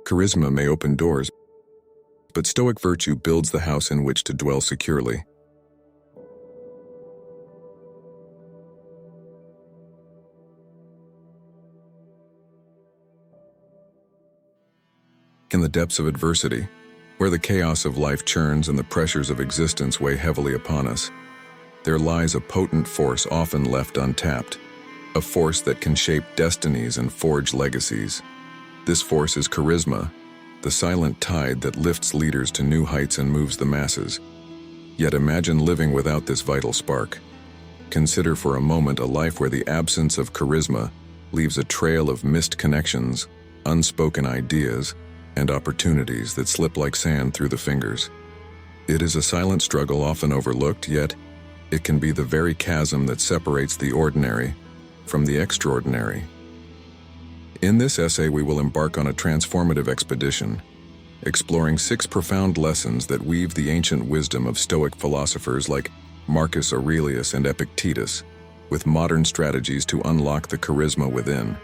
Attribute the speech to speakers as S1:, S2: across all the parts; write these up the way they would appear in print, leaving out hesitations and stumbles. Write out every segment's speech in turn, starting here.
S1: Charisma may open doors, but Stoic virtue builds the house in which to dwell securely. In the depths of adversity, where the chaos of life churns and the pressures of existence weigh heavily upon us, there lies a potent force often left untapped, a force that can shape destinies and forge legacies. This force is charisma, the silent tide that lifts leaders to new heights and moves the masses. Yet imagine living without this vital spark. Consider for a moment a life where the absence of charisma leaves a trail of missed connections, unspoken ideas, and opportunities that slip like sand through the fingers. It is a silent struggle often overlooked, yet it can be the very chasm that separates the ordinary from the extraordinary. In this essay, we will embark on a transformative expedition, exploring 6 profound lessons that weave the ancient wisdom of Stoic philosophers like Marcus Aurelius and Epictetus with modern strategies to unlock the charisma within.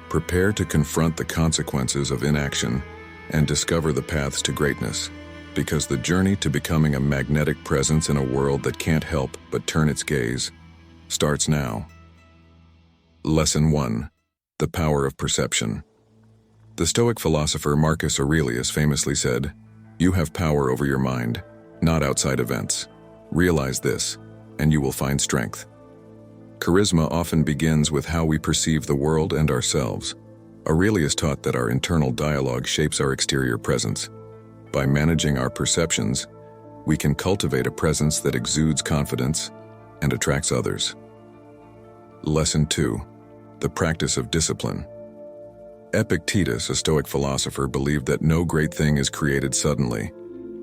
S1: Prepare to confront the consequences of inaction and discover the paths to greatness, because the journey to becoming a magnetic presence in a world that can't help but turn its gaze starts now. Lesson 1. The power of perception. The Stoic philosopher Marcus Aurelius famously said, "You have power over your mind, not outside events. Realize this, and you will find strength." Charisma often begins with how we perceive the world and ourselves. Aurelius taught that our internal dialogue shapes our exterior presence. By managing our perceptions, we can cultivate a presence that exudes confidence and attracts others. Lesson 2. The practice of discipline. Epictetus, a Stoic philosopher, believed that no great thing is created suddenly.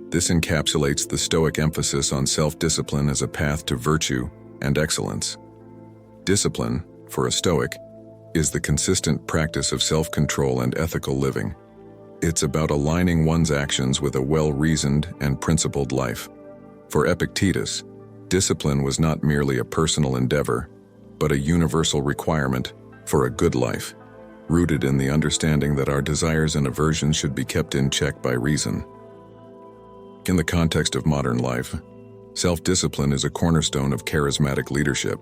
S1: This encapsulates the Stoic emphasis on self-discipline as a path to virtue and excellence. Discipline, for a Stoic, is the consistent practice of self-control and ethical living. It's about aligning one's actions with a well-reasoned and principled life. For Epictetus, discipline was not merely a personal endeavor, but a universal requirement for a good life, rooted in the understanding that our desires and aversions should be kept in check by reason. In the context of modern life, self-discipline is a cornerstone of charismatic leadership.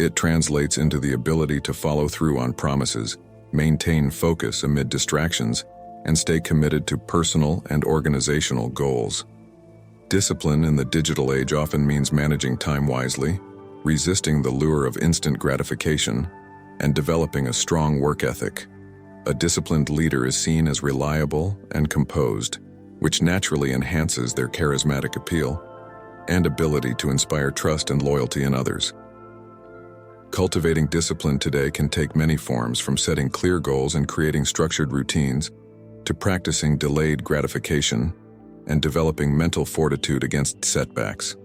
S1: It translates into the ability to follow through on promises, maintain focus amid distractions, and stay committed to personal and organizational goals. Discipline in the digital age often means managing time wisely, resisting the lure of instant gratification, and developing a strong work ethic. A disciplined leader is seen as reliable and composed, which naturally enhances their charismatic appeal and ability to inspire trust and loyalty in others. Cultivating discipline today can take many forms, from setting clear goals and creating structured routines to practicing delayed gratification and developing mental fortitude against setbacks.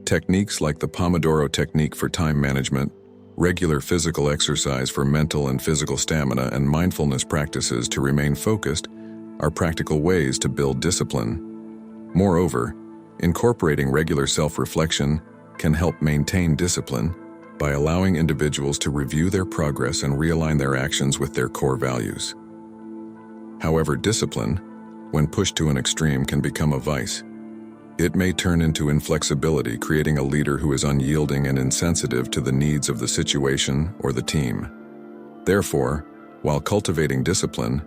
S1: Techniques like the Pomodoro technique for time management, regular physical exercise for mental and physical stamina, and mindfulness practices to remain focused are practical ways to build discipline. Moreover, incorporating regular self-reflection can help maintain discipline by allowing individuals to review their progress and realign their actions with their core values. However, discipline, when pushed to an extreme, can become a vice. It may turn into inflexibility, creating a leader who is unyielding and insensitive to the needs of the situation or the team. Therefore, while cultivating discipline,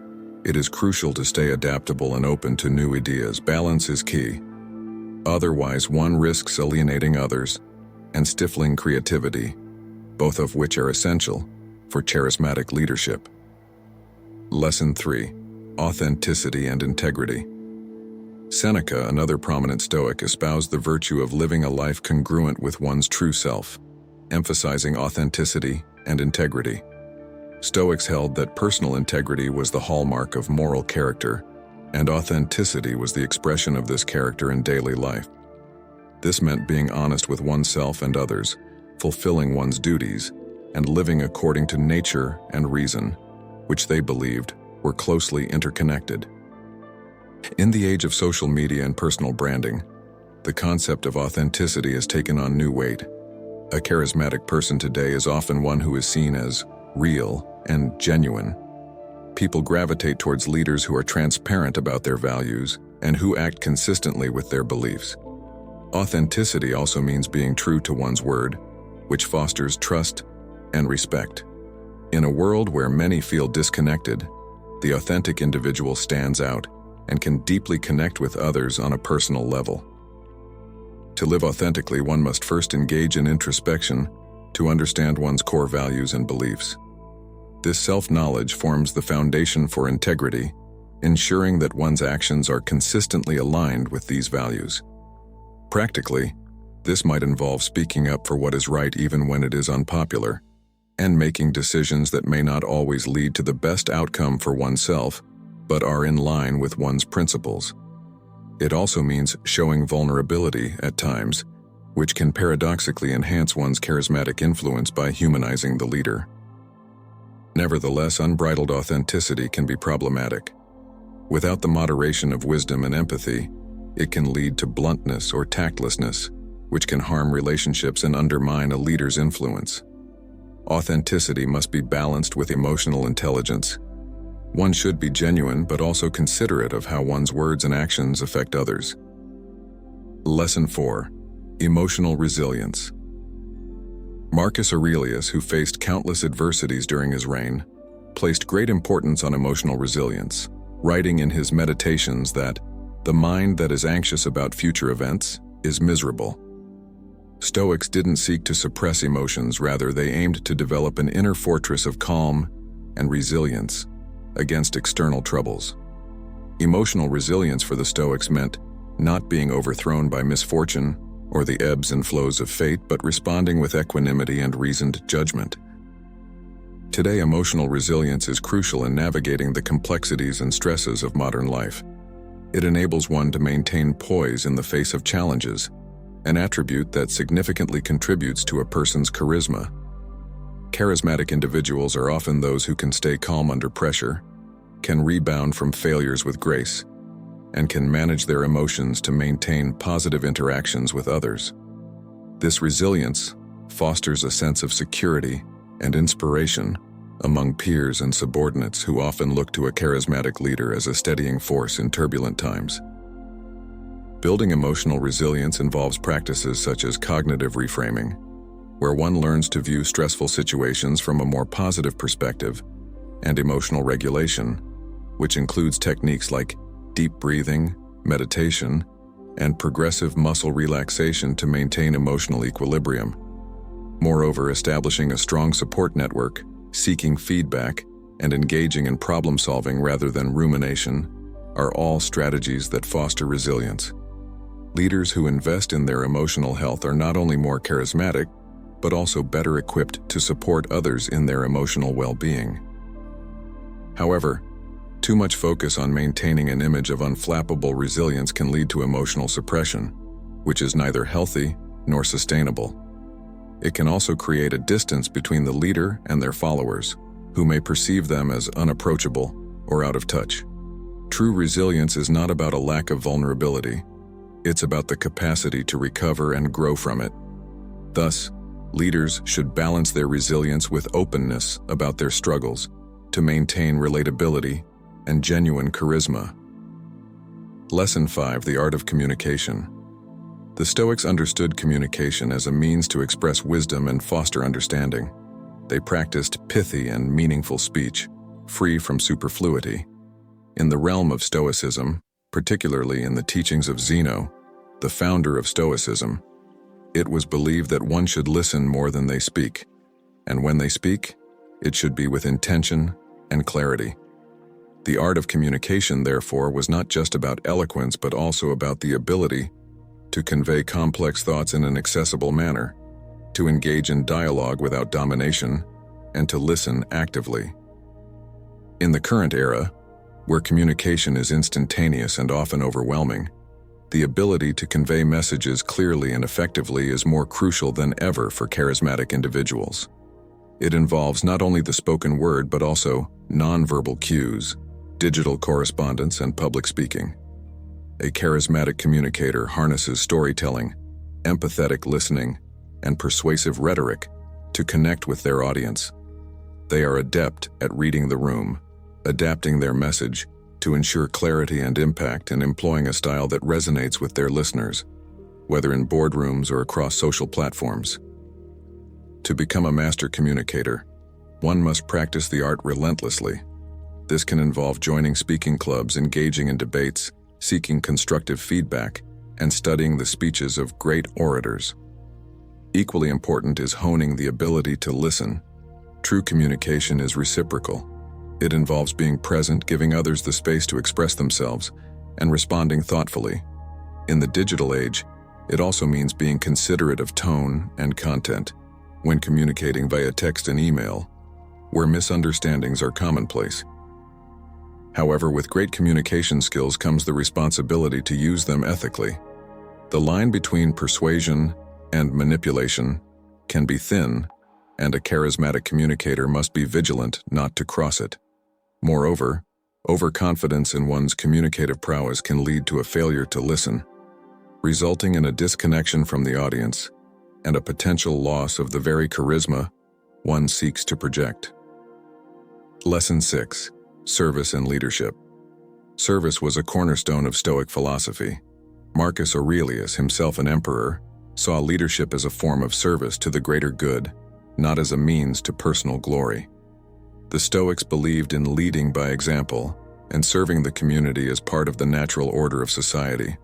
S1: it is crucial to stay adaptable and open to new ideas. Balance is key. Otherwise, one risks alienating others and stifling creativity, both of which are essential for charismatic leadership. Lesson 3. Authenticity and integrity. Seneca, another prominent Stoic, espoused the virtue of living a life congruent with one's true self, emphasizing authenticity and integrity. Stoics held that personal integrity was the hallmark of moral character, and authenticity was the expression of this character in daily life. This meant being honest with oneself and others, fulfilling one's duties, and living according to nature and reason, which they believed were closely interconnected. In the age of social media and personal branding, the concept of authenticity has taken on new weight. A charismatic person today is often one who is seen as real and genuine. People gravitate towards leaders who are transparent about their values and who act consistently with their beliefs. Authenticity also means being true to one's word, which fosters trust and respect. In a world where many feel disconnected, the authentic individual stands out and can deeply connect with others on a personal level. To live authentically, one must first engage in introspection to understand one's core values and beliefs. This self-knowledge forms the foundation for integrity, ensuring that one's actions are consistently aligned with these values. Practically, this might involve speaking up for what is right even when it is unpopular, and making decisions that may not always lead to the best outcome for oneself, but are in line with one's principles. It also means showing vulnerability at times, which can paradoxically enhance one's charismatic influence by humanizing the leader. Nevertheless, unbridled authenticity can be problematic. Without the moderation of wisdom and empathy, it can lead to bluntness or tactlessness, which can harm relationships and undermine a leader's influence. Authenticity must be balanced with emotional intelligence. One should be genuine but also considerate of how one's words and actions affect others. Lesson 4. Emotional resilience. Marcus Aurelius, who faced countless adversities during his reign, placed great importance on emotional resilience, writing in his Meditations that the mind that is anxious about future events is miserable. Stoics didn't seek to suppress emotions, rather they aimed to develop an inner fortress of calm and resilience against external troubles. Emotional resilience for the Stoics meant not being overthrown by misfortune or the ebbs and flows of fate, but responding with equanimity and reasoned judgment. Today, emotional resilience is crucial in navigating the complexities and stresses of modern life. It enables one to maintain poise in the face of challenges, an attribute that significantly contributes to a person's charisma. Charismatic individuals are often those who can stay calm under pressure, can rebound from failures with grace, and can manage their emotions to maintain positive interactions with others. This resilience fosters a sense of security and inspiration among peers and subordinates who often look to a charismatic leader as a steadying force in turbulent times. Building emotional resilience involves practices such as cognitive reframing, where one learns to view stressful situations from a more positive perspective, and emotional regulation, which includes techniques like deep breathing, meditation, and progressive muscle relaxation to maintain emotional equilibrium. Moreover, establishing a strong support network, seeking feedback, and engaging in problem-solving rather than rumination are all strategies that foster resilience. Leaders who invest in their emotional health are not only more charismatic, but also better equipped to support others in their emotional well-being. However, too much focus on maintaining an image of unflappable resilience can lead to emotional suppression, which is neither healthy nor sustainable. It can also create a distance between the leader and their followers, who may perceive them as unapproachable or out of touch. True resilience is not about a lack of vulnerability. It's about the capacity to recover and grow from it. Thus, leaders should balance their resilience with openness about their struggles to maintain relatability and genuine charisma. Lesson 5. The art of communication. The Stoics understood communication as a means to express wisdom and foster understanding. They practiced pithy and meaningful speech, free from superfluity. In the realm of Stoicism, particularly in the teachings of Zeno, the founder of Stoicism, it was believed that one should listen more than they speak, and when they speak, it should be with intention and clarity. The art of communication, therefore, was not just about eloquence but also about the ability to convey complex thoughts in an accessible manner, to engage in dialogue without domination, and to listen actively. In the current era, where communication is instantaneous and often overwhelming, the ability to convey messages clearly and effectively is more crucial than ever for charismatic individuals. It involves not only the spoken word but also nonverbal cues, digital correspondence, and public speaking. A charismatic communicator harnesses storytelling, empathetic listening, and persuasive rhetoric to connect with their audience. They are adept at reading the room, adapting their message to ensure clarity and impact and employing a style that resonates with their listeners, whether in boardrooms or across social platforms. To become a master communicator, one must practice the art relentlessly. This can involve joining speaking clubs, engaging in debates, seeking constructive feedback, and studying the speeches of great orators. Equally important is honing the ability to listen. True communication is reciprocal. It involves being present, giving others the space to express themselves, and responding thoughtfully. In the digital age, it also means being considerate of tone and content when communicating via text and email, where misunderstandings are commonplace. However, with great communication skills comes the responsibility to use them ethically. The line between persuasion and manipulation can be thin, and a charismatic communicator must be vigilant not to cross it. Moreover, overconfidence in one's communicative prowess can lead to a failure to listen, resulting in a disconnection from the audience and a potential loss of the very charisma one seeks to project. Lesson 6. Service and Leadership. Service was a cornerstone of Stoic philosophy. Marcus Aurelius, himself an emperor, saw leadership as a form of service to the greater good, not as a means to personal glory. The Stoics believed in leading by example and serving the community as part of the natural order of society.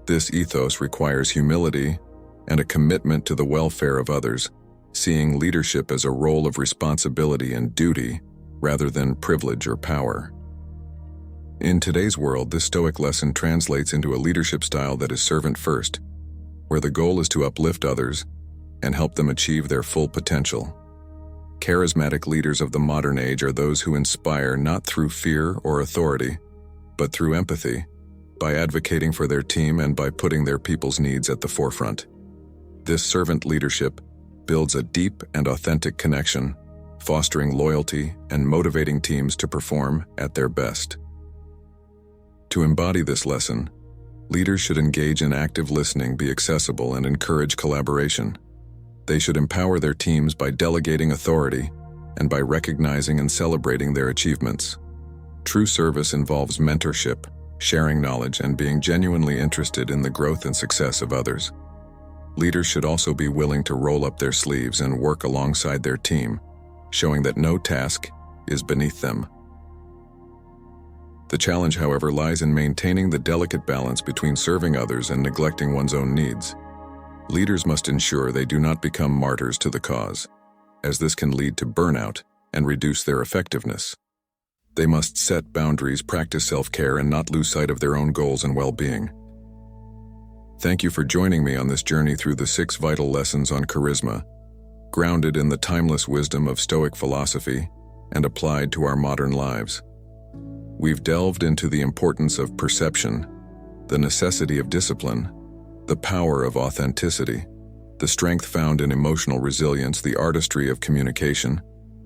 S1: This ethos requires humility and a commitment to the welfare of others, seeing leadership as a role of responsibility and duty rather than privilege or power. In today's world, this Stoic lesson translates into a leadership style that is servant first, where the goal is to uplift others and help them achieve their full potential. Charismatic leaders of the modern age are those who inspire not through fear or authority, but through empathy, by advocating for their team and by putting their people's needs at the forefront. This servant leadership builds a deep and authentic connection, fostering loyalty and motivating teams to perform at their best. To embody this lesson, leaders should engage in active listening, be accessible, and encourage collaboration. They should empower their teams by delegating authority and by recognizing and celebrating their achievements. True service involves mentorship, sharing knowledge, and being genuinely interested in the growth and success of others. Leaders should also be willing to roll up their sleeves and work alongside their team, showing that no task is beneath them. The challenge, however, lies in maintaining the delicate balance between serving others and neglecting one's own needs. Leaders must ensure they do not become martyrs to the cause, as this can lead to burnout and reduce their effectiveness. They must set boundaries, practice self-care, and not lose sight of their own goals and well-being. Thank you for joining me on this journey through the 6 vital lessons on charisma, grounded in the timeless wisdom of Stoic philosophy and applied to our modern lives. We've delved into the importance of perception, the necessity of discipline, the power of authenticity, the strength found in emotional resilience, the artistry of communication,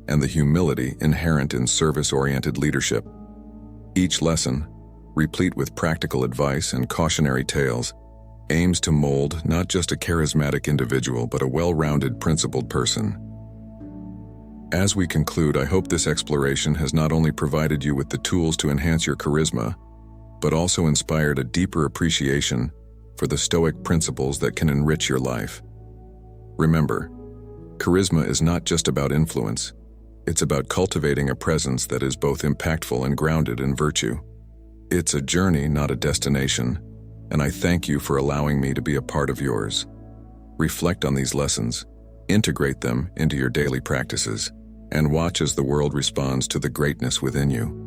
S1: and the humility inherent in service-oriented leadership. Each lesson, replete with practical advice and cautionary tales, aims to mold not just a charismatic individual but a well-rounded, principled person. As we conclude, I hope this exploration has not only provided you with the tools to enhance your charisma, but also inspired a deeper appreciation for the Stoic principles that can enrich your life. Remember, charisma is not just about influence. It's about cultivating a presence that is both impactful and grounded in virtue. It's a journey, not a destination, and I thank you for allowing me to be a part of yours. Reflect on these lessons, integrate them into your daily practices, and watch as the world responds to the greatness within you.